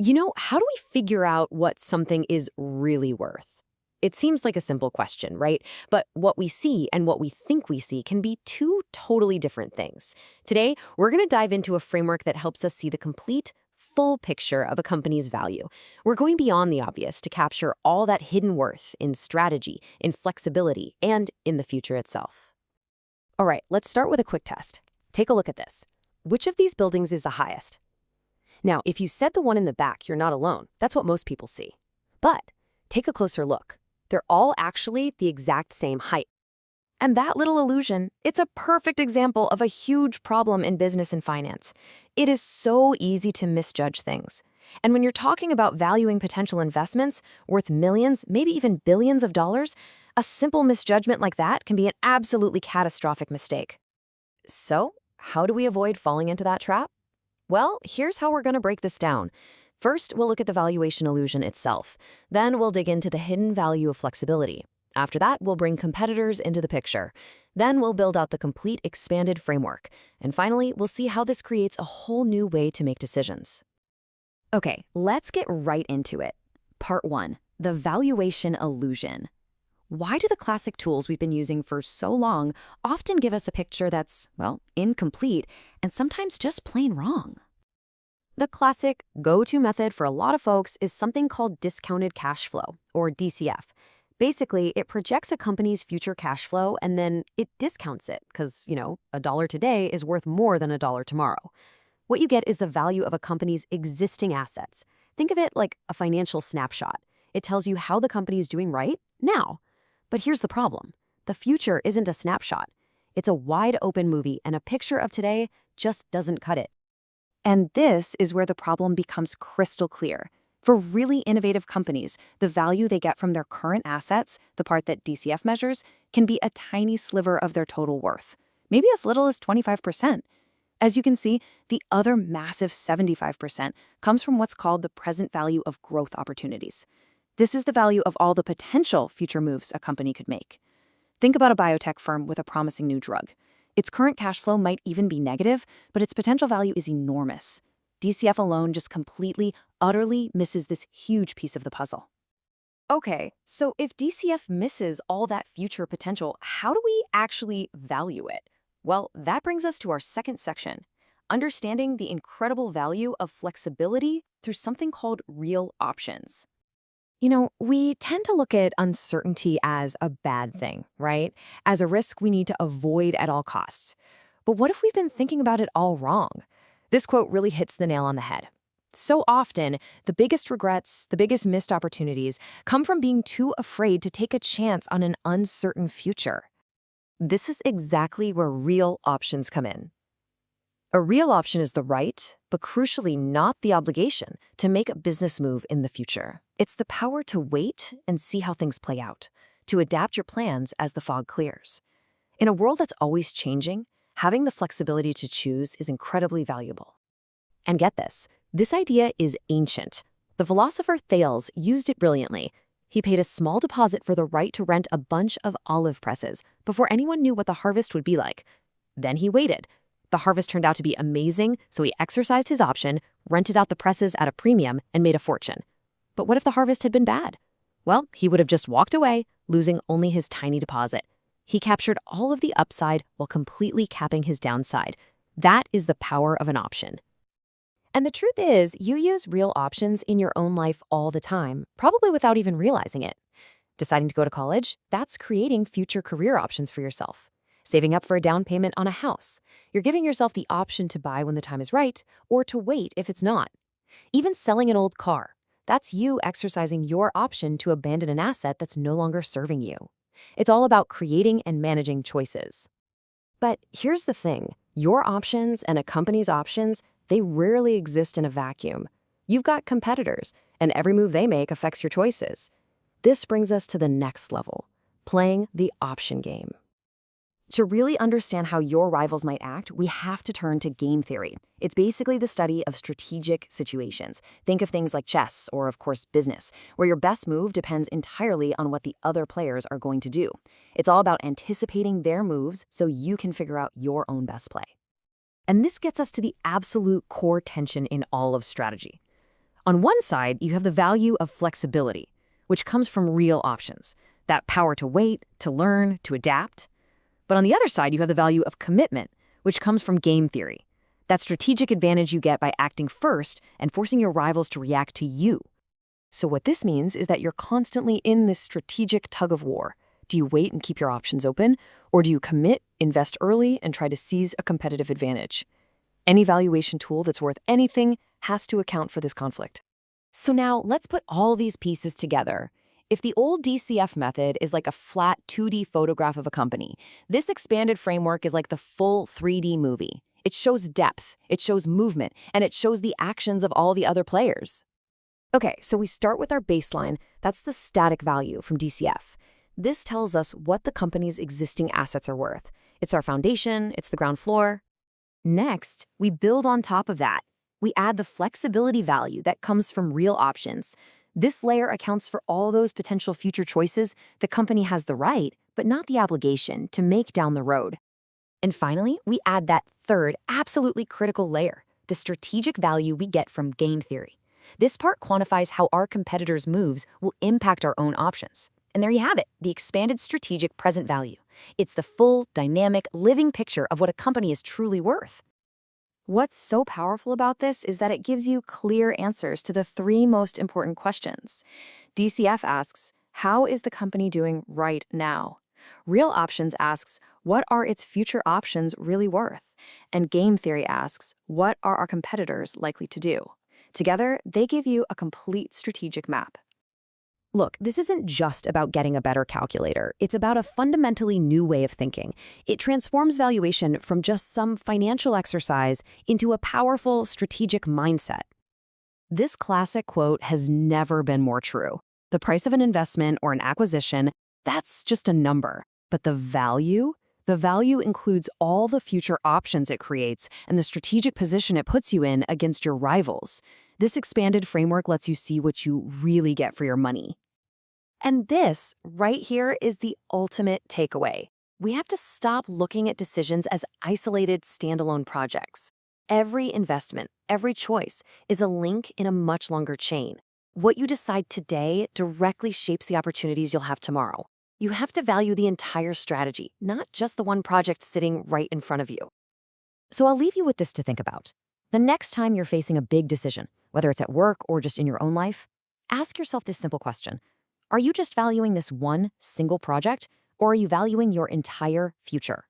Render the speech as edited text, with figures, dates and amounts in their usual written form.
How do we figure out what something is really worth? It seems like a simple question, right? But what we see and what we think we see can be two totally different things. Today, we're going to dive into a framework that helps us see the complete, full picture of a company's value. We're going beyond the obvious to capture all that hidden worth in strategy, in flexibility, and in the future itself. All right, let's start with a quick test. Take a look at this. Which of these buildings is the highest? Now, if you said the one in the back, you're not alone. That's what most people see. But take a closer look. They're all actually the exact same height. And that little illusion, it's a perfect example of a huge problem in business and finance. It is so easy to misjudge things. And when you're talking about valuing potential investments worth millions, maybe even billions of dollars, a simple misjudgment like that can be an absolutely catastrophic mistake. So, how do we avoid falling into that trap? Well, here's how we're going to break this down. First, we'll look at the valuation illusion itself. Then we'll dig into the hidden value of flexibility. After that, we'll bring competitors into the picture. Then we'll build out the complete expanded framework. And finally, we'll see how this creates a whole new way to make decisions. Okay, let's get right into it. Part 1, the valuation illusion. Why do the classic tools we've been using for so long often give us a picture that's, well, incomplete and sometimes just plain wrong? The classic go-to method for a lot of folks is something called discounted cash flow, or DCF. Basically, it projects a company's future cash flow and then it discounts it because, a dollar today is worth more than a dollar tomorrow. What you get is the value of a company's existing assets. Think of it like a financial snapshot. It tells you how the company is doing right now. But here's the problem. The future isn't a snapshot. It's a wide open movie, and a picture of today just doesn't cut it. And this is where the problem becomes crystal clear. For really innovative companies, the value they get from their current assets, the part that DCF measures, can be a tiny sliver of their total worth, maybe as little as 25%. As you can see, the other massive 75% comes from what's called the present value of growth opportunities. This is the value of all the potential future moves a company could make. Think about a biotech firm with a promising new drug. Its current cash flow might even be negative, but its potential value is enormous. DCF alone just completely, utterly misses this huge piece of the puzzle. Okay, so if DCF misses all that future potential, how do we actually value it? Well, that brings us to our second section, understanding the incredible value of flexibility through something called real options. We tend to look at uncertainty as a bad thing, right? As a risk we need to avoid at all costs. But what if we've been thinking about it all wrong? This quote really hits the nail on the head. So often, the biggest regrets, the biggest missed opportunities come from being too afraid to take a chance on an uncertain future. This is exactly where real options come in. A real option is the right, but crucially not the obligation, to make a business move in the future. It's the power to wait and see how things play out, to adapt your plans as the fog clears. In a world that's always changing, having the flexibility to choose is incredibly valuable. And get this idea is ancient. The philosopher Thales used it brilliantly. He paid a small deposit for the right to rent a bunch of olive presses before anyone knew what the harvest would be like. Then he waited. The harvest turned out to be amazing, so he exercised his option, rented out the presses at a premium, and made a fortune. But what if the harvest had been bad? Well, he would have just walked away, losing only his tiny deposit. He captured all of the upside while completely capping his downside. That is the power of an option. And the truth is, you use real options in your own life all the time, probably without even realizing it. Deciding to go to college, that's creating future career options for yourself. Saving up for a down payment on a house. You're giving yourself the option to buy when the time is right, or to wait if it's not. Even selling an old car. That's you exercising your option to abandon an asset that's no longer serving you. It's all about creating and managing choices. But here's the thing. Your options and a company's options, they rarely exist in a vacuum. You've got competitors, and every move they make affects your choices. This brings us to the next level, playing the option game. To really understand how your rivals might act, we have to turn to game theory. It's basically the study of strategic situations. Think of things like chess or, of course, business, where your best move depends entirely on what the other players are going to do. It's all about anticipating their moves so you can figure out your own best play. And this gets us to the absolute core tension in all of strategy. On one side, you have the value of flexibility, which comes from real options, that power to wait, to learn, to adapt. But on the other side, you have the value of commitment, which comes from game theory, that strategic advantage you get by acting first and forcing your rivals to react to you. So what this means is that you're constantly in this strategic tug of war. Do you wait and keep your options open, or do you commit, invest early, and try to seize a competitive advantage? Any valuation tool that's worth anything has to account for this conflict. So now let's put all these pieces together. If the old DCF method is like a flat 2D photograph of a company, this expanded framework is like the full 3D movie. It shows depth, it shows movement, and it shows the actions of all the other players. Okay, so we start with our baseline. That's the static value from DCF. This tells us what the company's existing assets are worth. It's our foundation, it's the ground floor. Next, we build on top of that. We add the flexibility value that comes from real options. This layer accounts for all those potential future choices the company has the right, but not the obligation, to make down the road. And finally, we add that third, absolutely critical layer, the strategic value we get from game theory. This part quantifies how our competitors' moves will impact our own options. And there you have it, the expanded strategic present value. It's the full, dynamic, living picture of what a company is truly worth. What's so powerful about this is that it gives you clear answers to the three most important questions. DCF asks, how is the company doing right now? Real options asks, what are its future options really worth? And game theory asks, what are our competitors likely to do? Together, they give you a complete strategic map. Look, this isn't just about getting a better calculator. It's about a fundamentally new way of thinking. It transforms valuation from just some financial exercise into a powerful strategic mindset. This classic quote has never been more true. The price of an investment or an acquisition, that's just a number. But the value includes all the future options it creates and the strategic position it puts you in against your rivals. This expanded framework lets you see what you really get for your money. And this, right here, is the ultimate takeaway. We have to stop looking at decisions as isolated, standalone projects. Every investment, every choice, is a link in a much longer chain. What you decide today directly shapes the opportunities you'll have tomorrow. You have to value the entire strategy, not just the one project sitting right in front of you. So I'll leave you with this to think about. The next time you're facing a big decision, whether it's at work or just in your own life, ask yourself this simple question. Are you just valuing this one single project, or are you valuing your entire future?